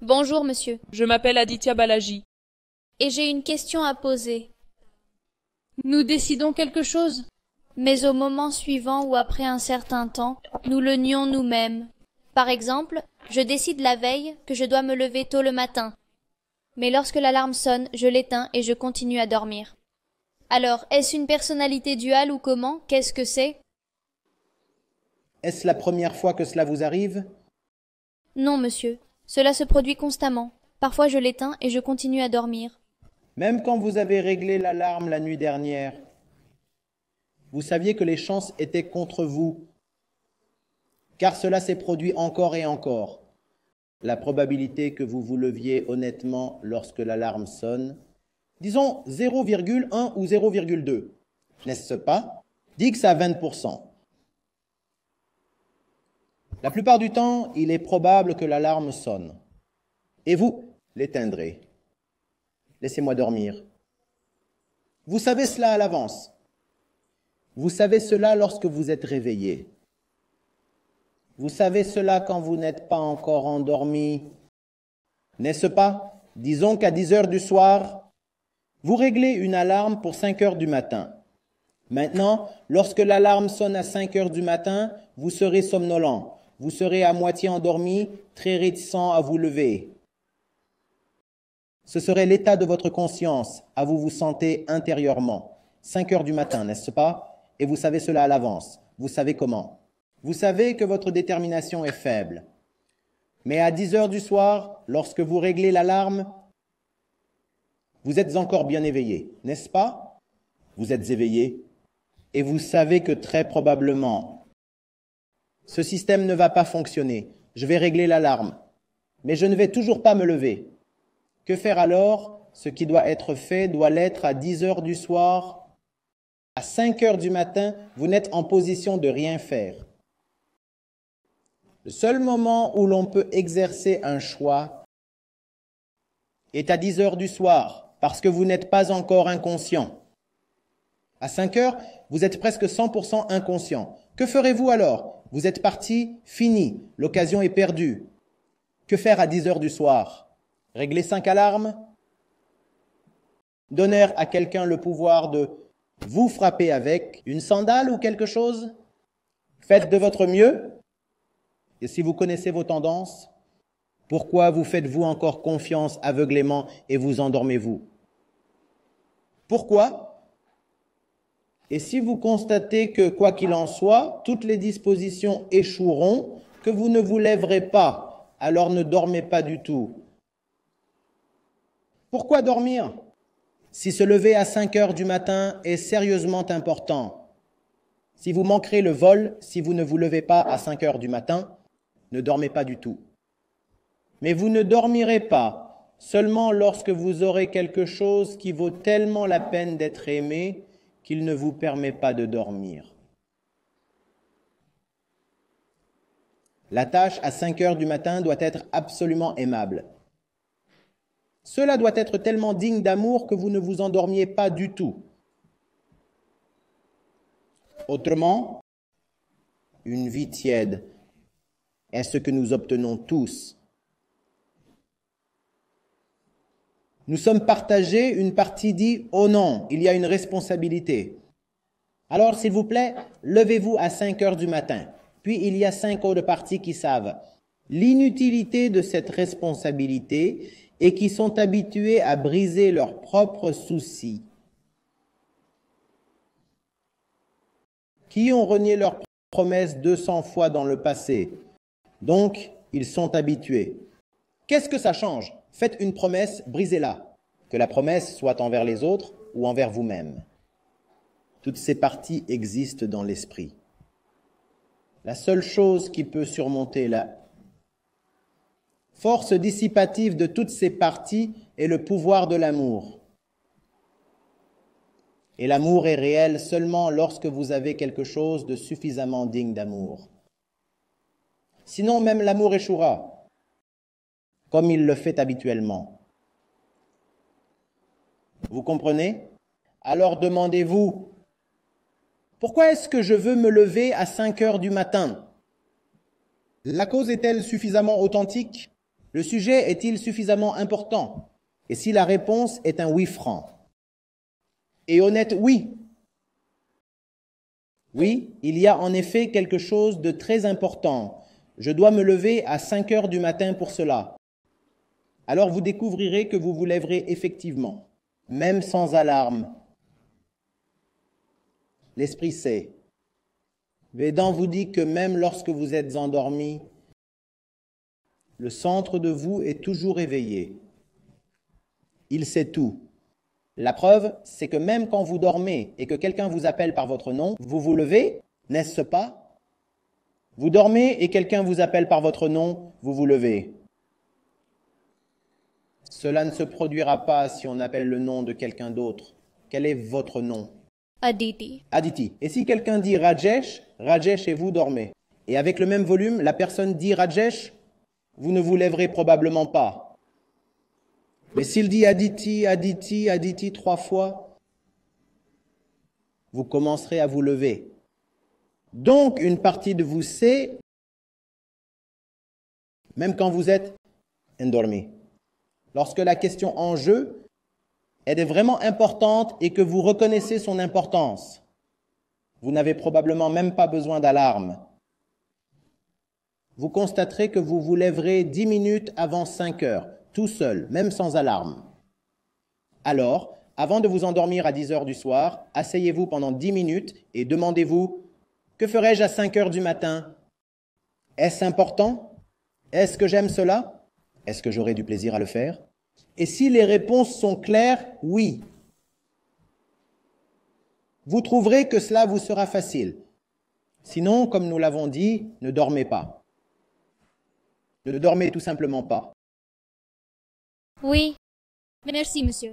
Bonjour, monsieur. Je m'appelle Aditya Balaji. Et j'ai une question à poser. Nous décidons quelque chose. Mais au moment suivant ou après un certain temps, nous le nions nous-mêmes. Par exemple, je décide la veille que je dois me lever tôt le matin. Mais lorsque l'alarme sonne, je l'éteins et je continue à dormir. Alors, est-ce une personnalité duale ou comment? Qu'est-ce que c'est? Est-ce la première fois que cela vous arrive? Non, monsieur. Cela se produit constamment. Parfois je l'éteins et je continue à dormir. Même quand vous avez réglé l'alarme la nuit dernière, vous saviez que les chances étaient contre vous, car cela s'est produit encore et encore. La probabilité que vous vous leviez honnêtement lorsque l'alarme sonne, disons 0,1 ou 0,2, n'est-ce pas? Dites à 20%. La plupart du temps, il est probable que l'alarme sonne. Et vous l'éteindrez. Laissez-moi dormir. Vous savez cela à l'avance. Vous savez cela lorsque vous êtes réveillé. Vous savez cela quand vous n'êtes pas encore endormi. N'est-ce pas? Disons qu'à 10 heures du soir, vous réglez une alarme pour 5 heures du matin. Maintenant, lorsque l'alarme sonne à 5 heures du matin, vous serez somnolent. Vous serez à moitié endormi, très réticent à vous lever. Ce serait l'état de votre conscience, à vous sentez intérieurement. 5 heures du matin, n'est-ce pas? Et vous savez cela à l'avance. Vous savez comment. Vous savez que votre détermination est faible. Mais à 10 heures du soir, lorsque vous réglez l'alarme, vous êtes encore bien éveillé, n'est-ce pas? Vous êtes éveillé et vous savez que très probablement, ce système ne va pas fonctionner. Je vais régler l'alarme, mais je ne vais toujours pas me lever. Que faire alors? Ce qui doit être fait doit l'être à 10 heures du soir. À 5 heures du matin, vous n'êtes en position de rien faire. Le seul moment où l'on peut exercer un choix est à 10 heures du soir, parce que vous n'êtes pas encore inconscient. À 5 heures, vous êtes presque 100% inconscient. Que ferez-vous alors? Vous êtes parti, fini, l'occasion est perdue. Que faire à 10 heures du soir? Régler 5 alarmes? Donner à quelqu'un le pouvoir de vous frapper avec une sandale ou quelque chose? Faites de votre mieux. Et si vous connaissez vos tendances, pourquoi vous faites-vous encore confiance aveuglément et vous endormez-vous? Pourquoi? Et si vous constatez que, quoi qu'il en soit, toutes les dispositions échoueront, que vous ne vous lèverez pas, alors ne dormez pas du tout. Pourquoi dormir? Si se lever à 5 heures du matin est sérieusement important. Si vous manquerez le vol, si vous ne vous levez pas à 5 heures du matin, ne dormez pas du tout. Mais vous ne dormirez pas seulement lorsque vous aurez quelque chose qui vaut tellement la peine d'être aimé qu'il ne vous permet pas de dormir. La tâche à 5 heures du matin doit être absolument aimable. Cela doit être tellement digne d'amour que vous ne vous endormiez pas du tout. Autrement, une vie tiède est ce que nous obtenons tous. Nous sommes partagés, une partie dit « Oh non, il y a une responsabilité ». Alors, s'il vous plaît, levez-vous à 5 heures du matin. Puis, il y a 5 autres parties qui savent l'inutilité de cette responsabilité et qui sont habitués à briser leurs propres soucis, qui ont renié leurs promesses 200 fois dans le passé. Donc, ils sont habitués. Qu'est-ce que ça change? Faites une promesse, brisez-la. Que la promesse soit envers les autres ou envers vous-même. Toutes ces parties existent dans l'esprit. La seule chose qui peut surmonter la force dissipative de toutes ces parties est le pouvoir de l'amour. Et l'amour est réel seulement lorsque vous avez quelque chose de suffisamment digne d'amour. Sinon, même l'amour échouera, comme il le fait habituellement. Vous comprenez? Alors demandez-vous, pourquoi est-ce que je veux me lever à 5 heures du matin? La cause est-elle suffisamment authentique? Le sujet est-il suffisamment important? Et si la réponse est un oui franc et honnête oui. Oui, il y a en effet quelque chose de très important. Je dois me lever à 5 heures du matin pour cela. Alors vous découvrirez que vous vous lèverez effectivement, même sans alarme. L'esprit sait. Védan vous dit que même lorsque vous êtes endormi, le centre de vous est toujours éveillé. Il sait tout. La preuve, c'est que même quand vous dormez et que quelqu'un vous appelle par votre nom, vous vous levez, n'est-ce pas? Vous dormez et quelqu'un vous appelle par votre nom, vous vous levez. Cela ne se produira pas si on appelle le nom de quelqu'un d'autre. Quel est votre nom? Aditi. Aditi. Et si quelqu'un dit Rajesh, Rajesh et vous dormez. Et avec le même volume, la personne dit Rajesh, vous ne vous lèverez probablement pas. Mais s'il dit Aditi, Aditi, Aditi 3 fois, vous commencerez à vous lever. Donc, une partie de vous sait, même quand vous êtes endormi. Lorsque la question en jeu, elle est vraiment importante et que vous reconnaissez son importance, vous n'avez probablement même pas besoin d'alarme. Vous constaterez que vous vous lèverez 10 minutes avant 5 heures, tout seul, même sans alarme. Alors, avant de vous endormir à 10 heures du soir, asseyez-vous pendant 10 minutes et demandez-vous « Que ferais-je à 5 heures du matin? Est-ce important? Est-ce que j'aime cela? Est-ce que j'aurai du plaisir à le faire ?» Et si les réponses sont claires, oui. Vous trouverez que cela vous sera facile. Sinon, comme nous l'avons dit, ne dormez pas. Ne dormez tout simplement pas. Oui. Merci, monsieur.